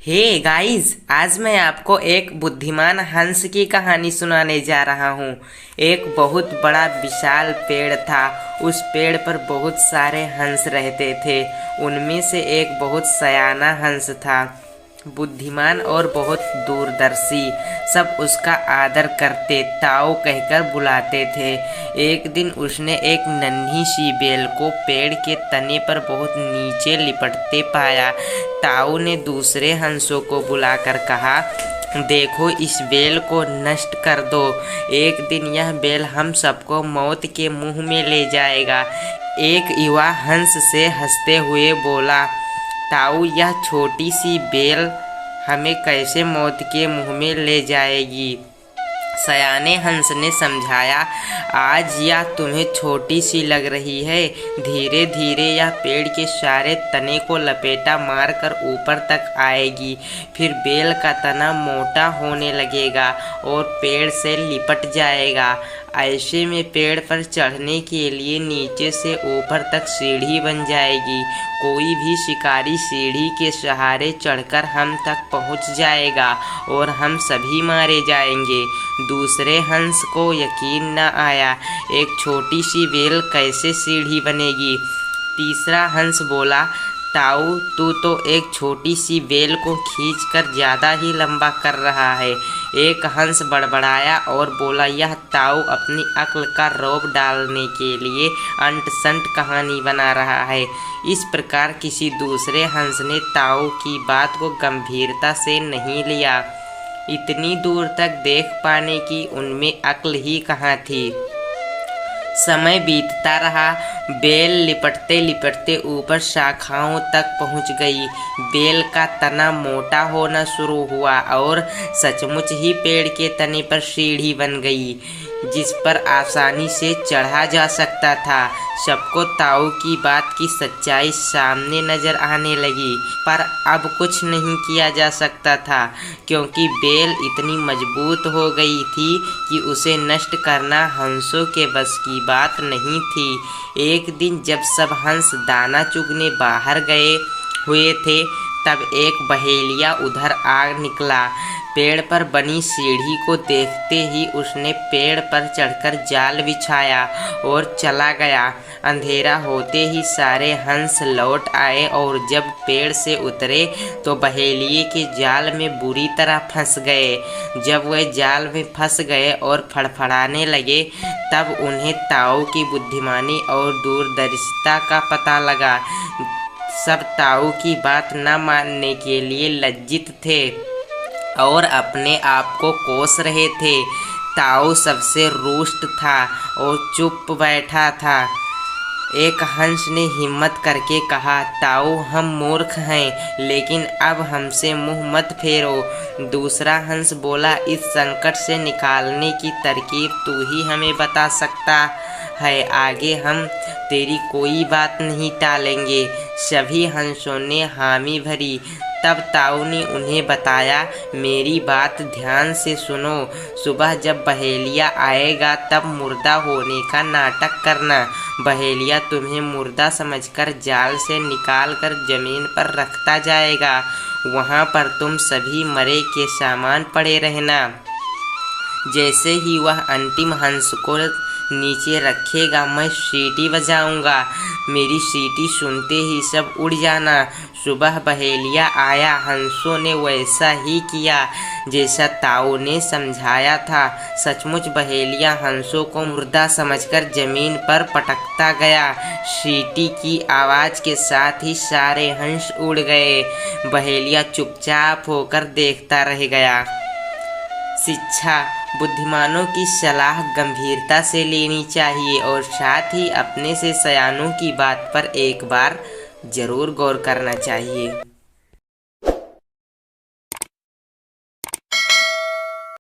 Hey guys, आज मैं आपको एक बुद्धिमान हंस की कहानी सुनाने जा रहा हूँ। एक बहुत बड़ा विशाल पेड़ था। उस पेड़ पर बहुत सारे हंस रहते थे। उनमें से एक बहुत सयाना हंस था, बुद्धिमान और बहुत दूरदर्शी। सब उसका आदर करते, ताऊ कहकर बुलाते थे। एक दिन उसने एक नन्ही सी बेल को पेड़ के तने पर बहुत नीचे लिपटते पाया। ताऊ ने दूसरे हंसों को बुलाकर कहा, देखो, इस बेल को नष्ट कर दो। एक दिन यह बेल हम सबको मौत के मुंह में ले जाएगा। एक युवा हंस से हंसते हुए बोला, ताऊ, यह छोटी सी बेल हमें कैसे मौत के मुंह में ले जाएगी? सयाने हंस ने समझाया, आज यह तुम्हें छोटी सी लग रही है। धीरे धीरे यह पेड़ के सारे तने को लपेटा मारकर ऊपर तक आएगी। फिर बेल का तना मोटा होने लगेगा और पेड़ से लिपट जाएगा। ऐसे में पेड़ पर चढ़ने के लिए नीचे से ऊपर तक सीढ़ी बन जाएगी। कोई भी शिकारी सीढ़ी के सहारे चढ़कर हम तक पहुंच जाएगा और हम सभी मारे जाएंगे। दूसरे हंस को यकीन न आया, एक छोटी सी बेल कैसे सीढ़ी बनेगी? तीसरा हंस बोला, ताऊ, तू तो एक छोटी सी बेल को खींचकर ज़्यादा ही लंबा कर रहा है। एक हंस बड़बड़ाया और बोला, यह ताऊ अपनी अक्ल का रौब डालने के लिए अंट संट कहानी बना रहा है। इस प्रकार किसी दूसरे हंस ने ताऊ की बात को गंभीरता से नहीं लिया। इतनी दूर तक देख पाने की उनमें अक्ल ही कहाँ थी। समय बीतता रहा। बेल लिपटते लिपटते ऊपर शाखाओं तक पहुंच गई। बेल का तना मोटा होना शुरू हुआ और सचमुच ही पेड़ के तने पर सीढ़ी बन गई, जिस पर आसानी से चढ़ा जा सकता था। सबको ताऊ की बात की सच्चाई सामने नजर आने लगी, पर अब कुछ नहीं किया जा सकता था, क्योंकि बेल इतनी मजबूत हो गई थी कि उसे नष्ट करना हंसों के बस की बात नहीं थी। एक दिन जब सब हंस दाना चुगने बाहर गए हुए थे, तब एक बहेलिया उधर आ निकला। पेड़ पर बनी सीढ़ी को देखते ही उसने पेड़ पर चढ़कर जाल बिछाया और चला गया। अंधेरा होते ही सारे हंस लौट आए और जब पेड़ से उतरे तो बहेलिए के जाल में बुरी तरह फंस गए। जब वह जाल में फंस गए और फड़फड़ाने लगे, तब उन्हें ताऊ की बुद्धिमानी और दूरदर्शिता का पता लगा। सब ताऊ की बात न मानने के लिए लज्जित थे और अपने आप को कोस रहे थे। ताऊ सबसे रुष्ट था और चुप बैठा था। एक हंस ने हिम्मत करके कहा, ताऊ, हम मूर्ख हैं, लेकिन अब हमसे मुंह मत फेरो। दूसरा हंस बोला, इस संकट से निकालने की तरकीब तू ही हमें बता सकता है। आगे हम तेरी कोई बात नहीं टालेंगे। सभी हंसों ने हामी भरी। तब ताऊ ने उन्हें बताया, मेरी बात ध्यान से सुनो। सुबह जब बहेलिया आएगा तब मुर्दा होने का नाटक करना। बहेलिया तुम्हें मुर्दा समझकर जाल से निकालकर जमीन पर रखता जाएगा। वहाँ पर तुम सभी मरे के सामान पड़े रहना। जैसे ही वह अंतिम हंस को नीचे रखेगा, मैं सीटी बजाऊंगा। मेरी सीटी सुनते ही सब उड़ जाना। सुबह बहेलिया आया। हंसों ने वैसा ही किया जैसा ताऊ ने समझाया था। सचमुच बहेलिया हंसों को मुर्दा समझकर जमीन पर पटकता गया। सीटी की आवाज़ के साथ ही सारे हंस उड़ गए। बहेलिया चुपचाप होकर देखता रह गया। शिक्षा: बुद्धिमानों की सलाह गंभीरता से लेनी चाहिए और साथ ही अपने से सयानों की बात पर एक बार जरूर गौर करना चाहिए।